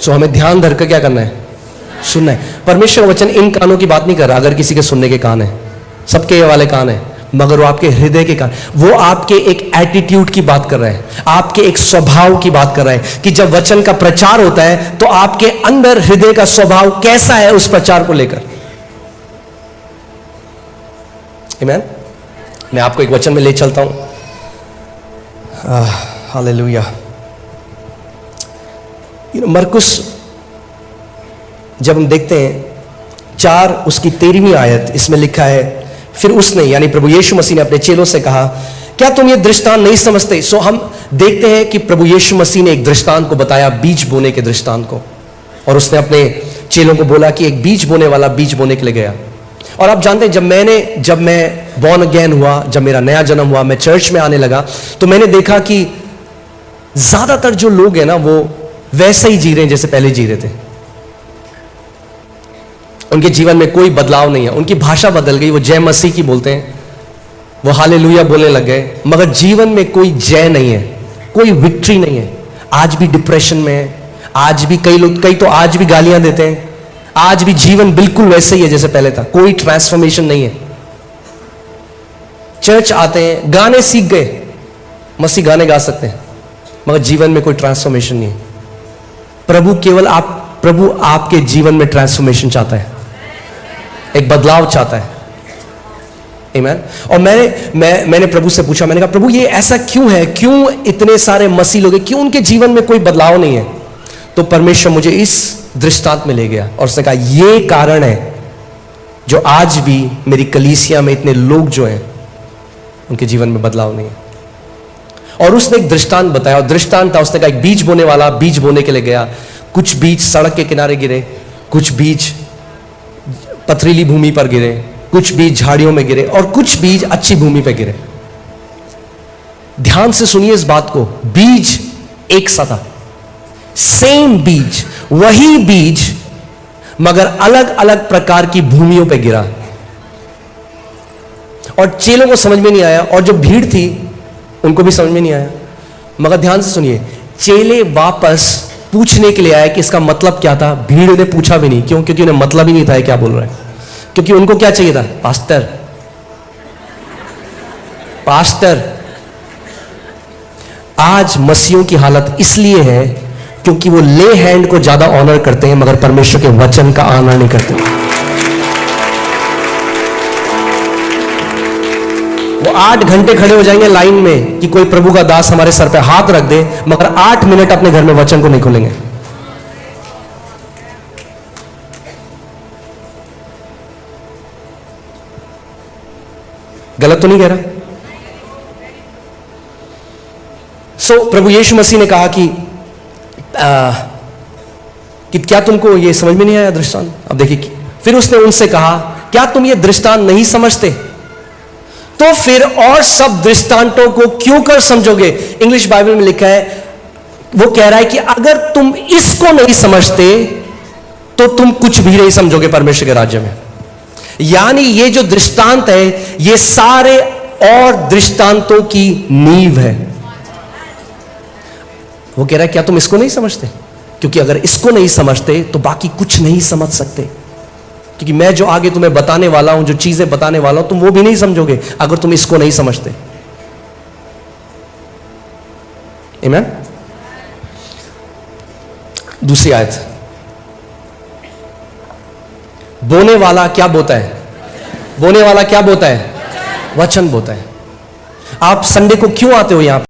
सो हमें ध्यान धर कर क्या करना है? सुनना है। परमेश्वर वचन इन कानों की बात नहीं कर रहा। अगर किसी के सुनने के कान है, सबके ये वाले कान है, मगर वो आपके हृदय के कान, वो आपके एक एटीट्यूड की बात कर रहा है, आपके एक स्वभाव की बात कर रहा है कि जब वचन का प्रचार होता है तो आपके अंदर हृदय का स्वभाव कैसा है उस प्रचार को लेकर। आमीन। मैं आपको एक वचन में ले चलता हूं। हालेलुया। मरकुस जब हम देखते हैं 4 उसकी 13वीं आयत, इसमें लिखा है, फिर उसने यानी प्रभु यीशु मसीह ने अपने चेलों से कहा, क्या तुम ये दृष्टांत नहीं समझते? सो हम देखते हैं कि प्रभु यीशु मसीह ने एक दृष्टांत को बताया, बीज बोने के दृष्टांत को, और उसने अपने चेलों को बोला कि एक बीज बोने वाला बीज बोने के लिए गया। और आप जानते हैं जब मैं बॉर्न अगेन हुआ, जब मेरा नया जन्म हुआ, मैं चर्च में आने लगा, तो मैंने देखा कि ज्यादातर जो लोग हैं ना वो वैसे ही जी रहे हैं जैसे पहले जी रहे थे। उनके जीवन में कोई बदलाव नहीं है। उनकी भाषा बदल गई, वो जय मसीह की बोलते हैं, वो हालेलुया बोलने लग गए, मगर जीवन में कोई जय नहीं है, कोई विक्ट्री नहीं है। आज भी डिप्रेशन में है, आज भी कई तो आज भी गालियां देते हैं, आज भी जीवन बिल्कुल वैसे ही है जैसे पहले था, कोई ट्रांसफॉर्मेशन नहीं है। चर्च आते हैं, गाने सीख गए, मसीह गाने गा सकते हैं, मगर जीवन में कोई ट्रांसफॉर्मेशन नहीं है। प्रभु आपके जीवन में ट्रांसफॉर्मेशन चाहता है, एक बदलाव चाहता है। आमीन। और मैंने प्रभु से पूछा, मैंने कहा प्रभु ये ऐसा क्यों है, क्यों इतने सारे मसीह लोग, क्यों उनके जीवन में कोई बदलाव नहीं है? तो परमेश्वर मुझे इस दृष्टांत में ले गया और उसने कहा ये कारण है जो आज भी मेरी कलीसिया में इतने लोग जो हैं उनके जीवन में बदलाव नहीं है। और उसने एक दृष्टांत बताया, और दृष्टांत था, उसने कहा एक बीज बोने वाला बीज बोने के लिए गया। कुछ बीज सड़क के किनारे गिरे, कुछ बीज पथरीली भूमि पर गिरे, कुछ बीज झाड़ियों में गिरे, और कुछ बीज अच्छी भूमि पर गिरे। ध्यान से सुनिए इस बात को, बीज एक सा था, सेम बीज, वही बीज, मगर अलग अलग प्रकार की भूमियों पर गिरा। और चेलों को समझ में नहीं आया, और जो भीड़ थी उनको भी समझ में नहीं आया। मगर ध्यान से सुनिए, चेले वापस पूछने के लिए आए कि इसका मतलब क्या था। भीड़ ने पूछा भी नहीं, क्यों? क्योंकि उन्हें मतलब ही नहीं था क्या बोल रहे हैं, क्योंकि उनको क्या चाहिए था? पास्टर। आज मसीहों की हालत इसलिए है क्योंकि वो ले हैंड को ज्यादा ऑनर करते हैं, मगर परमेश्वर के वचन का ऑनर नहीं करते। वो 8 घंटे खड़े हो जाएंगे लाइन में कि कोई प्रभु का दास हमारे सर पे हाथ रख दे, मगर 8 मिनट अपने घर में वचन को नहीं खोलेंगे। गलत तो नहीं कह रहा? प्रभु यीशु मसीह ने कहा कि क्या तुमको ये समझ में नहीं आया दृष्टांत? अब देखिए, फिर उसने उनसे कहा क्या तुम ये दृष्टांत नहीं समझते? तो फिर और सब दृष्टांतों को क्यों कर समझोगे? इंग्लिश बाइबल में लिखा है, वो कह रहा है कि अगर तुम इसको नहीं समझते तो तुम कुछ भी नहीं समझोगे परमेश्वर के राज्य में। यानी ये जो दृष्टांत है ये सारे और दृष्टांतों की नींव है। वो कह रहा है क्या तुम इसको नहीं समझते? क्योंकि अगर इसको नहीं समझते तो बाकी कुछ नहीं समझ सकते, क्योंकि मैं जो आगे तुम्हें बताने वाला हूं, जो चीजें बताने वाला हूं, तुम वो भी नहीं समझोगे अगर तुम इसको नहीं समझते। आमीन। दूसरी आयत, बोने वाला क्या बोता है? बोने वाला क्या बोता है? वचन बोता है। आप संडे को क्यों आते हो यहां?